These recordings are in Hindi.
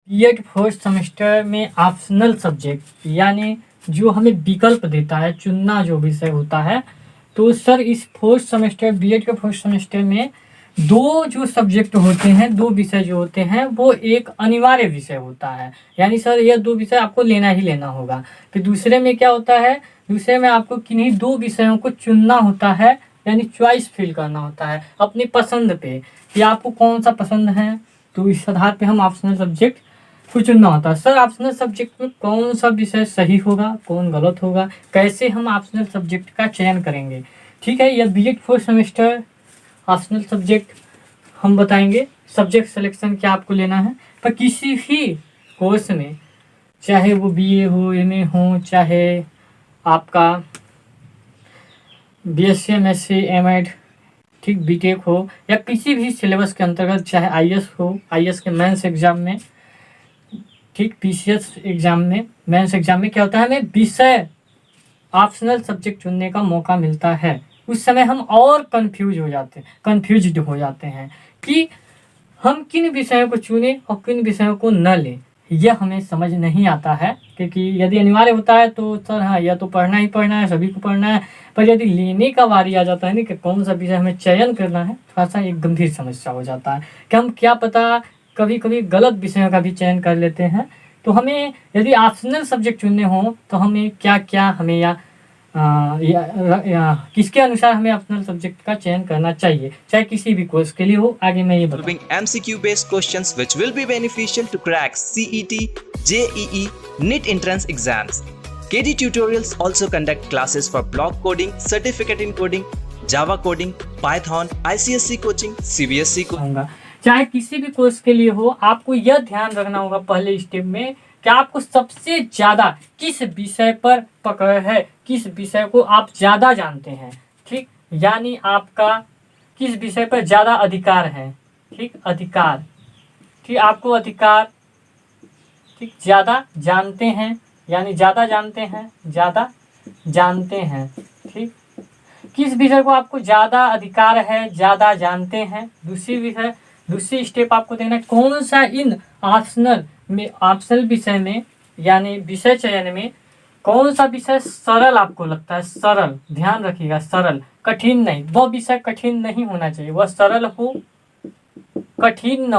बीएड फोर्थ सेमेस्टर में ऑप्शनल सब्जेक्ट यानी जो हमें विकल्प देता है, चुनना जो विषय होता है, तो सर इस फोर्थ सेमेस्टर बीएड के फोर्थ सेमेस्टर में दो जो सब्जेक्ट होते हैं, दो विषय जो होते हैं वो एक अनिवार्य विषय होता है। यानी सर यह दो विषय आपको लेना ही लेना होगा। फिर दूसरे में क्या होता है, दूसरे में आपको किन्हीं दो विषयों को चुनना होता है, यानी चॉइस फिल करना होता है अपनी पसंद पे कि आपको कौन सा पसंद है। तो इस आधार पे हम ऑप्शनल सब्जेक्ट को चुनना होता है। सर ऑप्शनल सब्जेक्ट में कौन सा विषय सही होगा, कौन गलत होगा, कैसे हम ऑप्शनल सब्जेक्ट का चयन करेंगे, ठीक है, यह BEd fourth semester optional subject हम बताएंगे। सब्जेक्ट सिलेक्शन क्या आपको लेना है, पर किसी भी कोर्स में, चाहे वो बीए हो, एमए हो, चाहे आपका बीएससी एमएससी एमएड, ठीक, बीटेक हो, या किसी भी सिलेबस के अंतर्गत, चाहे आईएएस हो, आईएएस के मेंस एग्जाम में, ठीक, पीसीएस एग्जाम में, मेंस एग्जाम में क्या होता है, हमें विषय ऑप्शनल सब्जेक्ट चुनने का मौका मिलता है। उस समय हम और कंफ्यूज्ड हो जाते हैं कि हम किन विषयों को चुने और किन विषयों को न लें। यह हमें समझ नहीं आता है, क्योंकि यदि अनिवार्य होता है तो सर हाँ यह तो पढ़ना ही पढ़ना है, सभी को पढ़ना है, पर यदि लेने का बारी आ जाता है ना कि कौन सा विषय हमें चयन करना है, थोड़ा सा एक गंभीर समस्या हो जाता है कि हम क्या पता कभी कभी गलत विषयों का भी चयन कर लेते हैं। तो हमें यदि ऑप्शनल सब्जेक्ट चुनने हों तो हमें क्या क्या हमें किसके अनुसार हमें ऑप्शनल सब्जेक्ट का चयन करना चाहिए, चाहे किसी भी कोर्स के लिए हो। आगे मैं ये बताऊंगा। MCQ based questions which will be beneficial to crack CET, JEE, NEET entrance exams. KD Tutorials also conduct classes for block coding, certificate in coding, Java coding, Python, ICSE coaching, CBSE coaching. चाहे किसी भी कोर्स के लिए हो, आपको यह ध्यान रखना होगा पहले स्टेप में कि आपको सबसे ज़्यादा किस विषय पर पकड़ है, किस विषय को आप ज़्यादा जानते हैं, ठीक, यानी आपका किस विषय पर ज़्यादा अधिकार है, ठीक, अधिकार, ठीक, आपको अधिकार, ठीक, ज़्यादा जानते हैं, यानी ज़्यादा जानते हैं, ज़्यादा जानते हैं, ठीक, किस विषय को आपको ज़्यादा अधिकार है, ज़्यादा जानते हैं। दूसरी स्टेप आपको देना है कौन सा इन ऑप्शनल विषय में, यानी विषय चयन में कौन सा विषय सरल आपको लगता है। सरल, ध्यान रखिएगा, सरल, कठिन नहीं। वह विषय कठिन नहीं होना चाहिए, वह सरल हो, कठिन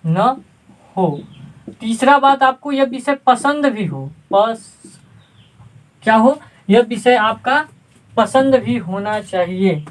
न हो। तीसरा बात, आपको यह विषय पसंद भी हो, क्या हो, यह विषय आपका पसंद भी होना चाहिए,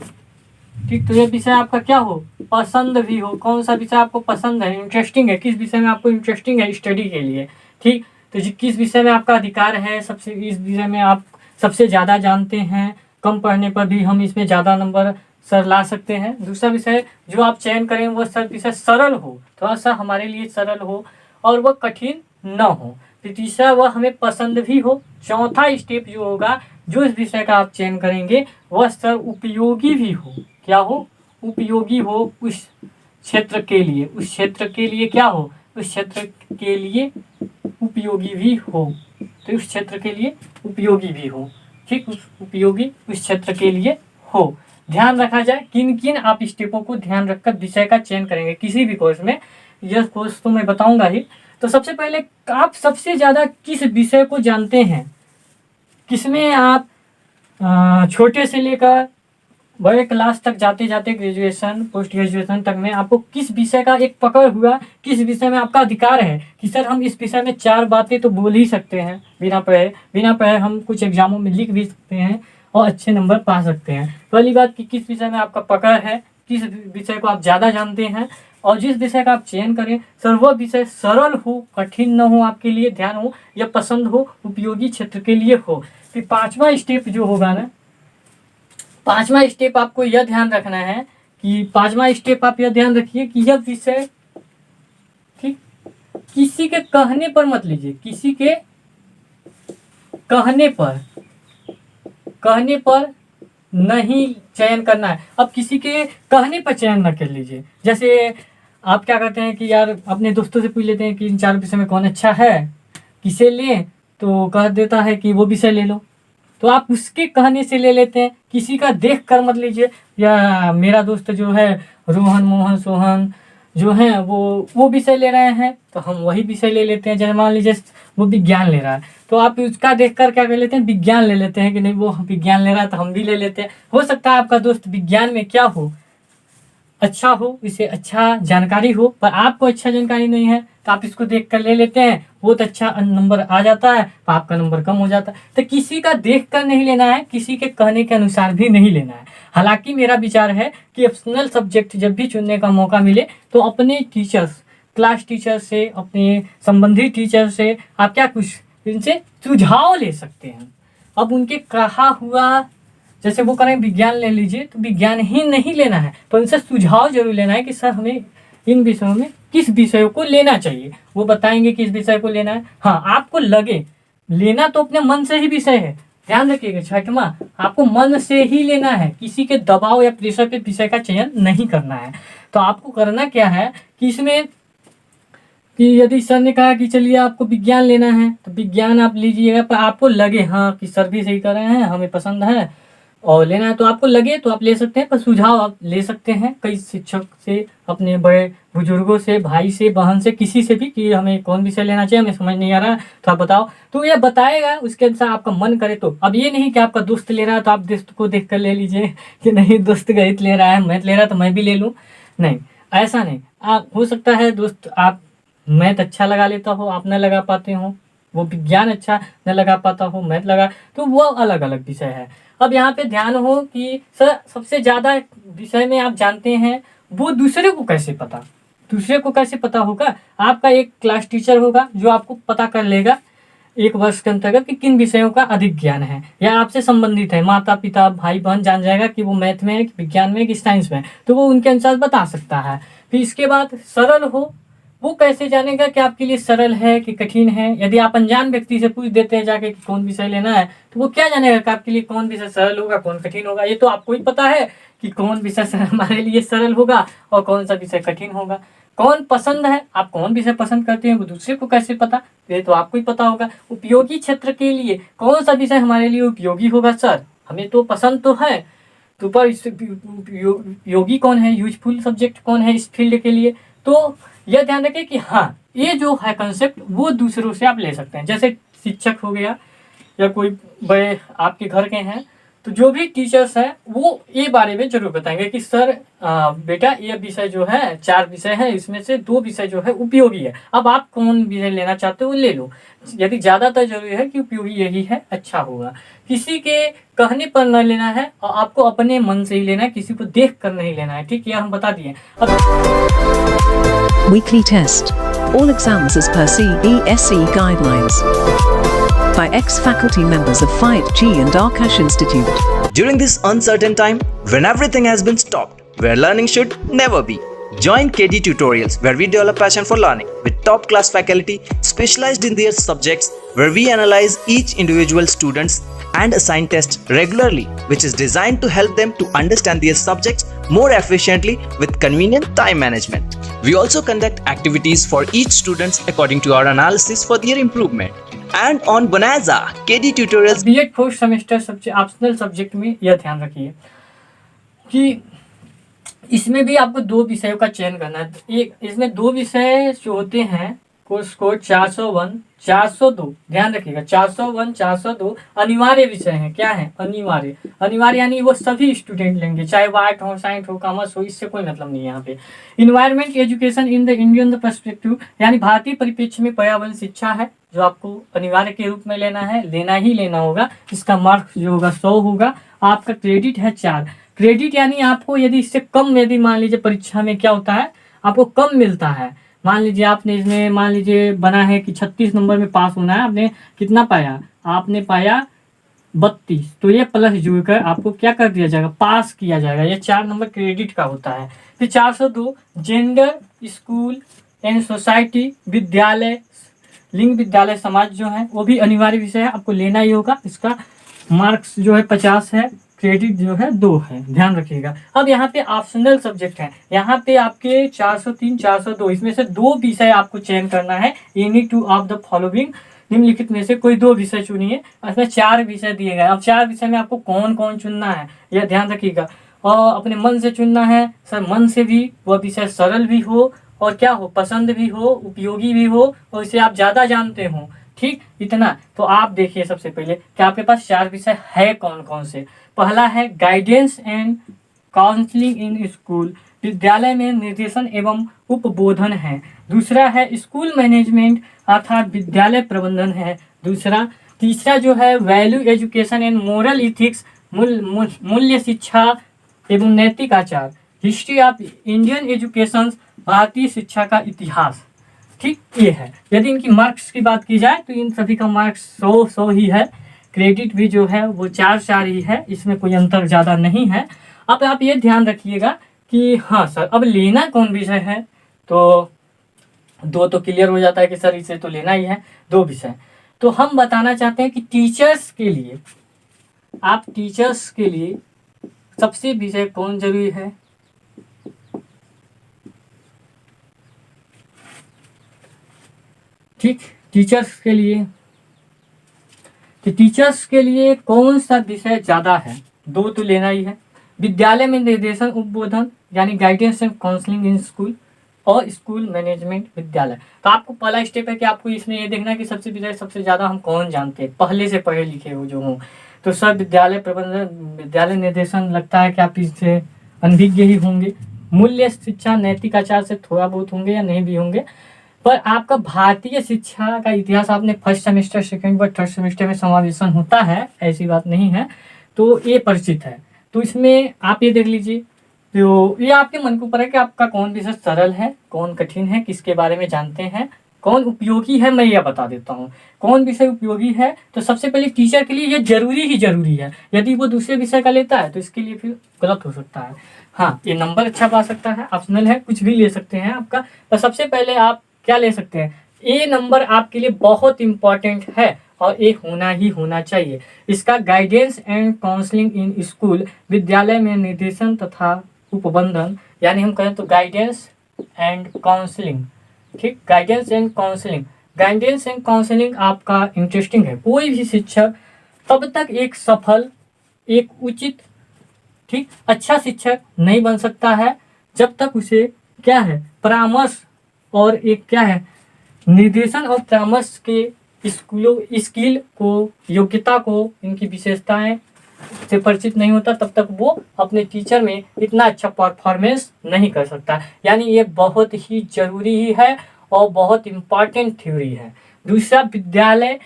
ठीक, तो यह विषय आपका क्या हो, पसंद भी हो। कौन सा विषय आपको पसंद है, इंटरेस्टिंग है, किस विषय में आपको इंटरेस्टिंग है स्टडी के लिए, ठीक, तो किस विषय में आपका अधिकार है, सबसे इस विषय में आप सबसे ज़्यादा जानते हैं, कम पढ़ने पर भी हम इसमें ज़्यादा नंबर सर ला सकते हैं। दूसरा विषय जो आप चयन करें वो सर विषय सरल हो, थोड़ा सा हमारे लिए सरल हो, और वह कठिन न हो। फिर तीसरा, वह हमें पसंद भी हो। चौथा स्टेप जो होगा, जो इस विषय का आप चयन करेंगे वह सर उपयोगी भी हो। क्या हो, उपयोगी हो उस क्षेत्र के लिए, उस क्षेत्र के लिए क्या हो, उस क्षेत्र के लिए उपयोगी भी हो, तो उस क्षेत्र के लिए उपयोगी भी हो, ठीक, उपयोगी उस क्षेत्र के लिए हो। ध्यान रखा जाए किन किन आप स्टेपों को ध्यान रखकर विषय का चयन करेंगे किसी भी कोर्स में, यह कोर्स तो मैं बताऊंगा ही। तो सबसे पहले आप सबसे ज़्यादा किस विषय को जानते हैं, किसमें आप छोटे से लेकर बड़े क्लास तक जाते जाते ग्रेजुएशन पोस्ट ग्रेजुएशन तक में आपको किस विषय का एक पकड़ हुआ, किस विषय में आपका अधिकार है कि सर हम इस विषय में 4 बातें तो बोल ही सकते हैं बिना पढ़े हम कुछ एग्जामों में लिख भी सकते हैं और अच्छे नंबर पा सकते हैं। पहली बात कि किस विषय में आपका पकड़ है, किस विषय को आप ज़्यादा जानते हैं, और जिस विषय का आप चयन करें सर वह विषय सरल हो, कठिन न हो, आपके लिए ध्यान हो या पसंद हो, उपयोगी क्षेत्र के लिए हो। फिर पाँचवा स्टेप जो होगा ना, पाँचवा स्टेप आपको यह ध्यान रखना है कि पाँचवा स्टेप आप यह ध्यान रखिए कि यह विषय, ठीक, किसी के कहने पर मत लीजिए, किसी के कहने पर नहीं चयन करना है। अब किसी के कहने पर चयन न कर लीजिए। जैसे आप क्या करते हैं कि यार अपने दोस्तों से पूछ लेते हैं कि इन 4 विषय में कौन अच्छा है, किसे लें, तो कह देता है कि वो विषय ले लो, तो आप उसके कहने से ले लेते हैं, किसी का देख कर मत लीजिए। या मेरा दोस्त जो है रोहन, मोहन, सोहन, जो हैं वो विषय ले रहे हैं तो हम वही विषय ले लेते हैं। जैसे मान लीजिए वो विज्ञान ले रहा है तो आप उसका देखकर क्या कर लेते हैं, विज्ञान ले लेते हैं कि नहीं वो विज्ञान ले रहा है तो हम भी ले लेते हैं। हो सकता है आपका दोस्त विज्ञान में क्या हो, अच्छा हो, इसे अच्छा जानकारी हो, पर आपको अच्छा जानकारी नहीं है तो आप इसको देख कर ले लेते हैं, बहुत अच्छा नंबर आ जाता है तो आपका नंबर कम हो जाता है। तो किसी का देख कर नहीं लेना है, किसी के कहने के अनुसार भी नहीं लेना है। हालांकि मेरा विचार है कि ऑप्शनल सब्जेक्ट जब भी चुनने का मौका मिले तो अपने टीचर्स, क्लास टीचर से, अपने संबंधित टीचर से आप क्या कुछ इनसे सुझाव ले सकते हैं। अब उनके कहा हुआ, जैसे वो करें विज्ञान ले लीजिए तो विज्ञान ही नहीं लेना है, तो उनसे सुझाव जरूर लेना है कि सर हमें इन विषयों में किस विषय को लेना चाहिए। वो बताएंगे किस विषय को लेना है। हाँ, आपको लगे लेना तो अपने मन से ही विषय है, ध्यान रखिएगा। छठवां, आपको मन से ही लेना है, किसी के दबाव या प्रेशर पे विषय का चयन नहीं करना है। तो आपको करना क्या है कि इसमें कि यदि सर ने कहा कि चलिए आपको विज्ञान लेना है तो विज्ञान आप लीजिएगा, पर आपको लगे हाँ कि सर भी सही कर रहे हैं, हमें पसंद है और लेना है तो आपको लगे तो आप ले सकते हैं। पर सुझाव आप ले सकते हैं कई शिक्षक से, अपने बड़े बुजुर्गों से, भाई से, बहन से, किसी से भी कि हमें कौन विषय लेना चाहिए, हमें समझ नहीं आ रहा तो आप बताओ, तो ये बताएगा। उसके अनुसार आपका मन करे तो। अब ये नहीं कि आपका दोस्त ले रहा है तो आप दोस्त को देख कर ले लीजिए कि नहीं दोस्त गणित ले रहा है, मैथ ले रहा है तो मैं भी ले लूँ, नहीं, ऐसा नहीं। आप हो सकता है दोस्त आप मैथ अच्छा लगा लेता हो, आप न लगा पाते हो, वो विज्ञान अच्छा न लगा पाता हो, मैथ लगा, तो वो अलग अलग विषय है। अब यहाँ पे ध्यान हो कि सर सबसे ज़्यादा विषय में आप जानते हैं, वो दूसरे को कैसे पता, दूसरे को कैसे पता होगा। आपका एक क्लास टीचर होगा जो आपको पता कर लेगा एक वर्ष के अंतर्गत कि किन विषयों का अधिक ज्ञान है या आपसे संबंधित है। माता पिता भाई बहन जान जाएगा कि वो मैथ में है, कि विज्ञान में, कि साइंस में, तो वो उनके अनुसार बता सकता है। फिर इसके बाद सरल हो, वो कैसे जानेगा कि आपके लिए सरल है कि कठिन है। यदि आप अनजान व्यक्ति से पूछ देते हैं जाके कि कौन विषय लेना है तो वो क्या जानेगा कि आपके लिए कौन विषय सरल होगा, कौन कठिन होगा। ये तो आपको ही पता है कि कौन विषय हमारे लिए सरल होगा और कौन सा विषय कठिन होगा। कौन पसंद है, आप कौन विषय पसंद करते हैं, वो दूसरे को कैसे पता, ये तो आपको ही पता होगा। उपयोगी क्षेत्र के लिए कौन सा विषय हमारे लिए उपयोगी होगा, सर हमें तो पसंद तो है, तो पर उपयोगी कौन है, यूजफुल सब्जेक्ट कौन है इस फील्ड के लिए। तो यह ध्यान रखें कि हाँ ये जो है कंसेप्ट वो दूसरों से आप ले सकते हैं। जैसे शिक्षक हो गया या कोई बड़े आपके घर के हैं, तो जो भी टीचर्स हैं वो ये बारे में जरूर बताएंगे कि सर बेटा ये विषय जो है 4 विषय है, इसमें से 2 विषय जो है उपयोगी है, अब आप कौन विषय लेना चाहते हो ले लो। यदि ज़्यादातर जरूरी है कि उपयोगी यही है, अच्छा होगा। किसी के कहने पर न लेना है और आपको अपने मन से ही लेना है, किसी को देख कर नहीं लेना है, ठीक है, हम बता दिए। Weekly test. All exams as per CBSE guidelines. By ex-faculty members of 5G and Arkash Institute. During this uncertain time, when everything has been stopped, where learning should never be, join KD Tutorials, where we develop passion for learning with top-class faculty specialized in their subjects, where we analyze each individual students and assign tests regularly, which is designed to help them to understand their subjects more efficiently with convenient time management. We also conduct activities for each student according to our analysis for their improvement. And on Bonanza, KD Tutorials B.Ed 4th semester subject optional subject में यह ध्यान रखिए कि इसमें भी आपको 2 विषयों का चयन करना है। एक इसमें 2 विषय जो होते हैं कोर्स कोड 401, 402, ध्यान रखिएगा 401, 402 अनिवार्य विषय हैं। क्या है अनिवार्य, अनिवार्य यानी वो सभी स्टूडेंट लेंगे, चाहे वो आर्ट हो, साइंस हो, कॉमर्स हो, इससे कोई मतलब नहीं है यहाँ पे। Environment education in the Indian perspective यानी भारतीय परिप्रेक्ष्य में पर्यावरण शिक्षा है, जो आपको अनिवार्य के रूप में लेना है, लेना ही लेना होगा। इसका मार्क्स जो होगा 100 होगा। आपका क्रेडिट है 4 क्रेडिट, यानी आपको यदि इससे कम, यदि मान लीजिए परीक्षा में क्या होता है आपको कम मिलता है, मान लीजिए आपने इसमें मान लीजिए बना है कि 36 नंबर में पास होना है, आपने कितना पाया, आपने पाया 32, तो ये प्लस जोड़कर आपको क्या कर दिया जाएगा, पास किया जाएगा। ये 4 नंबर क्रेडिट का होता है। फिर 402 जेंडर, स्कूल एंड सोसाइटी, विद्यालय, लिंग, विद्यालय, समाज जो है वो भी अनिवार्य विषय है, आपको लेना ही होगा। इसका मार्क्स जो है 50 है, क्रेडिट जो है 2 है, ध्यान रखिएगा। अब यहाँ पे ऑप्शनल सब्जेक्ट है, यहाँ पे आपके 403, 402 इसमें से 2 विषय आपको चयन करना है। एनी 2 ऑफ द फॉलोइंग, निम्नलिखित में से कोई 2 विषय चुनिए। इसमें 4 विषय दिए गए। अब 4 विषय में आपको कौन कौन चुनना है यह ध्यान रखिएगा। और अपने मन से चुनना है सर, मन से भी वह विषय सरल भी हो और क्या हो, पसंद भी हो, उपयोगी भी हो और इसे आप ज़्यादा जानते हो। ठीक, इतना तो आप देखिए सबसे पहले कि आपके पास 4 विषय है कौन कौन से। पहला है guidance and counselling in school, विद्यालय में निर्देशन एवं उपबोधन है। दूसरा है स्कूल मैनेजमेंट अर्थात विद्यालय प्रबंधन है दूसरा। तीसरा जो है value education and moral ethics, मूल्य शिक्षा एवं नैतिक आचार, हिस्ट्री ऑफ इंडियन एजुकेशन, भारतीय शिक्षा का इतिहास। ठीक, ये है। यदि इनकी मार्क्स की बात की जाए तो इन सभी का मार्क्स 100 ही है। क्रेडिट भी जो है वो 4 ही है, इसमें कोई अंतर ज़्यादा नहीं है। अब आप ये ध्यान रखिएगा कि हाँ सर अब लेना कौन विषय है, तो 2 तो क्लियर हो जाता है कि सर इसे तो लेना ही है, 2 विषय। तो हम बताना चाहते हैं कि टीचर्स के लिए, आप टीचर्स के लिए सबसे विषय कौन जरूरी है। ठीक, टीचर्स के लिए, तो टीचर्स के लिए कौन सा विषय ज़्यादा है, 2 तो लेना ही है। विद्यालय में निर्देशन उपबोधन यानी guidance and counselling in school और स्कूल मैनेजमेंट विद्यालय। तो आपको पहला स्टेप है कि आपको इसमें ये देखना है कि सबसे विषय सबसे ज़्यादा हम कौन जानते हैं, पहले से पढ़े लिखे हो जो हों। तो सर विद्यालय प्रबंधन, विद्यालय निर्देशन, लगता है कि आप इससे अनभिज्ञ ही होंगे। मूल्य शिक्षा, नैतिक आचार से थोड़ा बहुत होंगे या नहीं भी होंगे। पर आपका भारतीय शिक्षा का इतिहास आपने फर्स्ट सेमेस्टर, सेकंड व थर्ड सेमेस्टर में समावेशन होता है, ऐसी बात नहीं है, तो ये परिचित है। तो इसमें आप ये देख लीजिए, तो ये आपके मन के ऊपर है कि आपका कौन विषय सरल है, कौन कठिन है, किसके बारे में जानते हैं, कौन उपयोगी है। मैं यह बता देता हूँ कौन विषय उपयोगी है। तो सबसे पहले टीचर के लिए ये जरूरी ही जरूरी है। यदि वो दूसरे विषय का लेता है तो इसके लिए फिर गलत हो सकता है। हाँ, ये नंबर अच्छा पा सकता है, ऑप्शनल है, कुछ भी ले सकते हैं आपका। तो सबसे पहले आप क्या ले सकते हैं, ए नंबर आपके लिए बहुत इंपॉर्टेंट है और ये होना ही होना चाहिए। इसका guidance and counselling in school, विद्यालय में निर्देशन तथा उपबंधन, यानी हम कहें तो गाइडेंस एंड काउंसलिंग। ठीक, guidance and counselling, guidance and counselling आपका इंटरेस्टिंग है। कोई भी शिक्षक तब तक एक सफल, एक उचित, ठीक, अच्छा शिक्षक नहीं बन सकता है जब तक उसे क्या है, परामर्श और एक क्या है, निर्देशन और परामर्श के स्किल को, योग्यता को, इनकी विशेषताएं से परिचित नहीं होता, तब तक वो अपने टीचर में इतना अच्छा परफॉर्मेंस नहीं कर सकता। यानी ये बहुत ही जरूरी ही है और बहुत इम्पॉर्टेंट थ्योरी है। दूसरा विद्यालय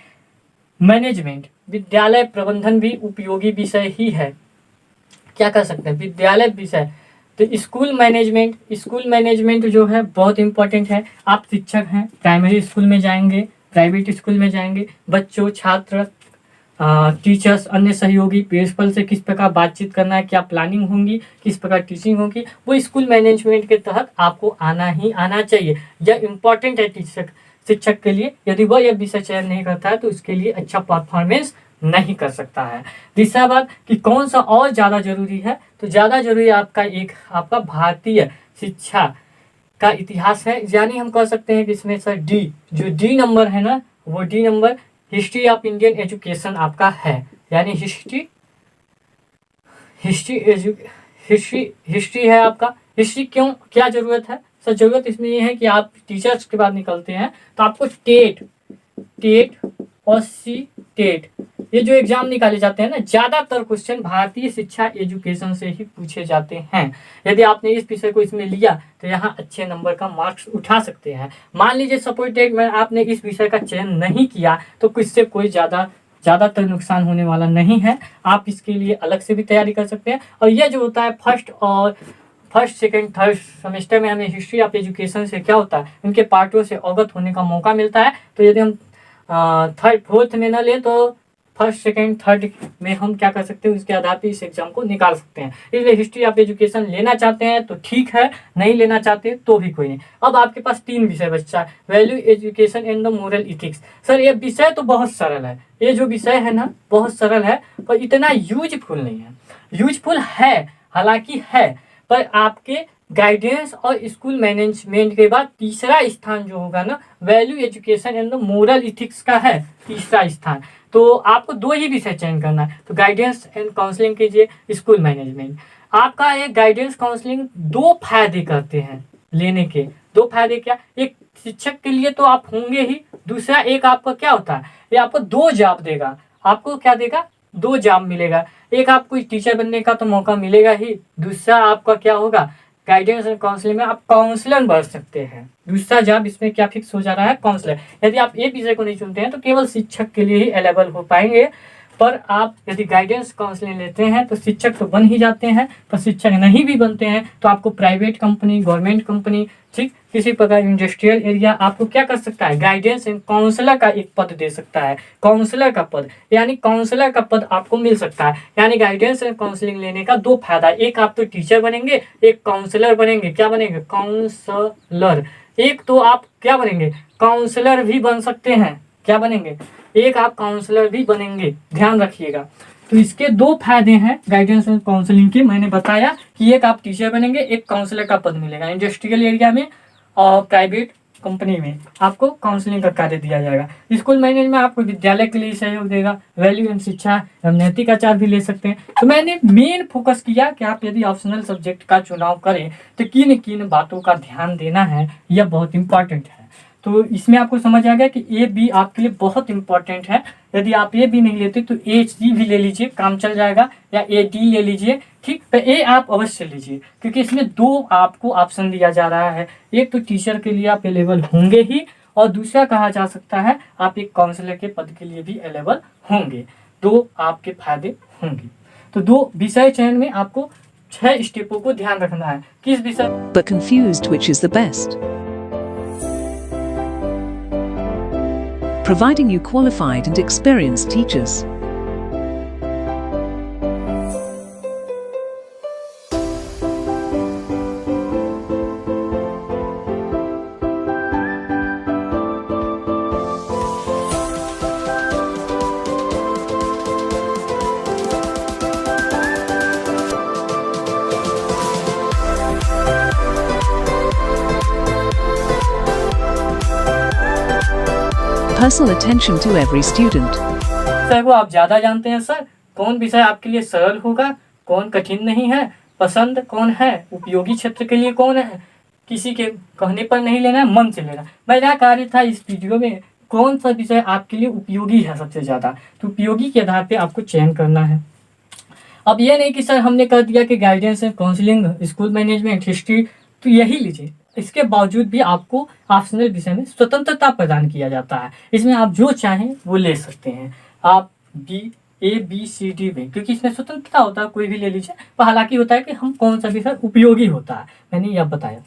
मैनेजमेंट, विद्यालय प्रबंधन भी उपयोगी विषय ही है। क्या कर सकते हैं, विद्यालय विषय, तो स्कूल मैनेजमेंट, स्कूल मैनेजमेंट जो है बहुत इंपॉर्टेंट है। आप शिक्षक हैं, प्राइमरी स्कूल में जाएंगे, प्राइवेट स्कूल में जाएंगे, बच्चों, छात्र, टीचर्स, अन्य सहयोगी, प्रिंसिपल से किस प्रकार बातचीत करना है, क्या प्लानिंग होंगी, किस प्रकार टीचिंग होगी, वो स्कूल मैनेजमेंट के तहत आपको आना ही आना चाहिए। यह इम्पॉर्टेंट है शिक्षक के लिए। यदि वह यह विषय चयन नहीं करता है तो इसके लिए अच्छा परफॉर्मेंस नहीं कर सकता है। तीसरा बात कि कौन सा और ज़्यादा जरूरी है, तो ज़्यादा जरूरी आपका भारतीय शिक्षा का इतिहास है। यानी हम कह सकते हैं कि इसमें सर डी, जो डी नंबर है ना, वो D number history of Indian education आपका है। यानी हिस्ट्री है आपका। हिस्ट्री क्यों, क्या जरूरत है सर, जरूरत इसमें ये है कि आप टीचर्स के बाद निकलते हैं तो आपको टेट और सी टेट, ये जो एग्जाम निकाले जाते हैं ना, ज़्यादातर क्वेश्चन भारतीय शिक्षा एजुकेशन से ही पूछे जाते हैं। यदि आपने इस विषय को इसमें लिया तो यहाँ अच्छे नंबर का मार्क्स उठा सकते हैं। मान लीजिए सपोर्टेड में आपने इस विषय का चयन नहीं किया तो इससे कोई ज़्यादातर नुकसान होने वाला नहीं है। आप इसके लिए अलग से भी तैयारी कर सकते हैं। और यह जो होता है फर्स्ट सेकंड थर्ड सेमेस्टर में हमें हिस्ट्री ऑफ एजुकेशन से क्या होता है, उनके पार्टों से अवगत होने का मौका मिलता है। तो यदि हम थर्ड फोर्थ में न ले तो फर्स्ट सेकंड थर्ड में हम क्या कर सकते हैं, उसके आधार पर इस एग्जाम को निकाल सकते हैं। इसलिए हिस्ट्री ऑफ एजुकेशन लेना चाहते हैं तो ठीक है, नहीं लेना चाहते तो भी कोई नहीं। अब आपके पास 3 विषय बच्चा, value education and the moral ethics. Sir ये विषय तो बहुत सरल है, ये जो विषय है ना बहुत सरल है, पर इतना यूजफुल नहीं है। यूजफुल है, हालांकि है, पर आपके गाइडेंस और स्कूल मैनेजमेंट के बाद तीसरा स्थान जो होगा ना, value education and the moral ethics का है तीसरा स्थान। तो आपको 2 ही विषय चयन करना है, तो गाइडेंस एंड काउंसलिंग कीजिए, स्कूल मैनेजमेंट। आपका एक गाइडेंस काउंसलिंग 2 फायदे करते हैं लेने के। 2 फायदे क्या, एक शिक्षक के लिए तो आप होंगे ही, दूसरा एक आपका क्या होता है, ये आपको 2 जॉब देगा। आपको क्या देगा, 2 जॉब मिलेगा। एक आपको टीचर बनने का तो मौका मिलेगा ही, दूसरा आपका क्या होगा, गाइडेंस एंड काउंसलिंग में आप काउंसलर बन सकते हैं। दूसरा जॉब इसमें क्या फिक्स हो जा रहा है, काउंसलर। यदि आप एक विषय को नहीं चुनते हैं तो केवल शिक्षक के लिए ही अवेलेबल हो पाएंगे, पर आप यदि गाइडेंस काउंसलिंग लेते हैं तो शिक्षक तो बन ही जाते हैं, पर शिक्षक नहीं भी बनते हैं तो आपको प्राइवेट कंपनी, गवर्नमेंट कंपनी, ठीक, किसी प्रकार इंडस्ट्रियल एरिया आपको क्या कर सकता है, गाइडेंस एंड काउंसलर का एक पद दे सकता है, काउंसलर का पद, यानी काउंसलर का पद आपको मिल सकता है। यानी गाइडेंस एंड काउंसलिंग लेने का 2 फायदा, एक आप तो टीचर बनेंगे, एक काउंसलर बनेंगे। क्या बनेंगे, काउंसलर। एक तो आप क्या बनेंगे, काउंसलर भी बन सकते हैं। क्या बनेंगे, एक आप काउंसलर भी बनेंगे, ध्यान रखिएगा। तो इसके 2 फायदे हैं गाइडेंस एंड काउंसलिंग के। मैंने बताया कि एक आप टीचर बनेंगे, एक काउंसलर का पद मिलेगा इंडस्ट्रियल एरिया में और प्राइवेट कंपनी में आपको काउंसलिंग का कार्य दिया जाएगा। स्कूल मैनेजमेंट आपको विद्यालय के लिए सहयोग देगा, वैल्यू एंड शिक्षा एवं नैतिक आचार भी ले सकते हैं। तो मैंने मेन फोकस किया कि आप यदि ऑप्शनल सब्जेक्ट का चुनाव करें तो किन किन बातों का ध्यान देना है, यह बहुत इंपॉर्टेंट है। तो इसमें आपको समझ आ गया कि ए बी आपके लिए बहुत इंपॉर्टेंट है। यदि आप ए बी नहीं लेते तो ए सी भी ले लीजिए, काम चल जाएगा, या ए डी ले लीजिए, ठीक। तो ए आप अवश्य लीजिए क्योंकि इसमें 2 आपको ऑप्शन दिया जा रहा है। एक तो टीचर के लिए आप अवेलेबल होंगे ही, और दूसरा कहा जा सकता है आप एक काउंसलर के पद के लिए भी अवेलेबल होंगे। 2 आपके फायदे होंगे। तो 2 विषय चयन में आपको 6 स्टेपों को ध्यान रखना है। किस विषय, But confused which is the best? Providing you qualified and experienced teachers. Personal attention to every student. विषय को आप ज़्यादा जानते हैं सर, कौन विषय आपके लिए सरल होगा, कौन कठिन नहीं है, पसंद कौन है, उपयोगी क्षेत्र के लिए कौन है, किसी के कहने पर नहीं लेना है, मन से लेना। मेरा कार्य था इस वीडियो में कौन सा विषय आपके लिए उपयोगी है सबसे ज़्यादा, तो उपयोगी के आधार पे आपको चयन करना है। अब ये नहीं कि सर हमने कर दिया कि guidance and counselling, school management, history, तो यही लीजिए। इसके बावजूद भी आपको ऑप्शनल विषय में स्वतंत्रता प्रदान किया जाता है। इसमें आप जो चाहें वो ले सकते हैं, आप ए बी सी डी में, क्योंकि इसमें स्वतंत्रता होता है, कोई भी ले लीजिए। पर हालांकि होता है कि हम कौन सा विषय उपयोगी होता है, मैंने यह बताया।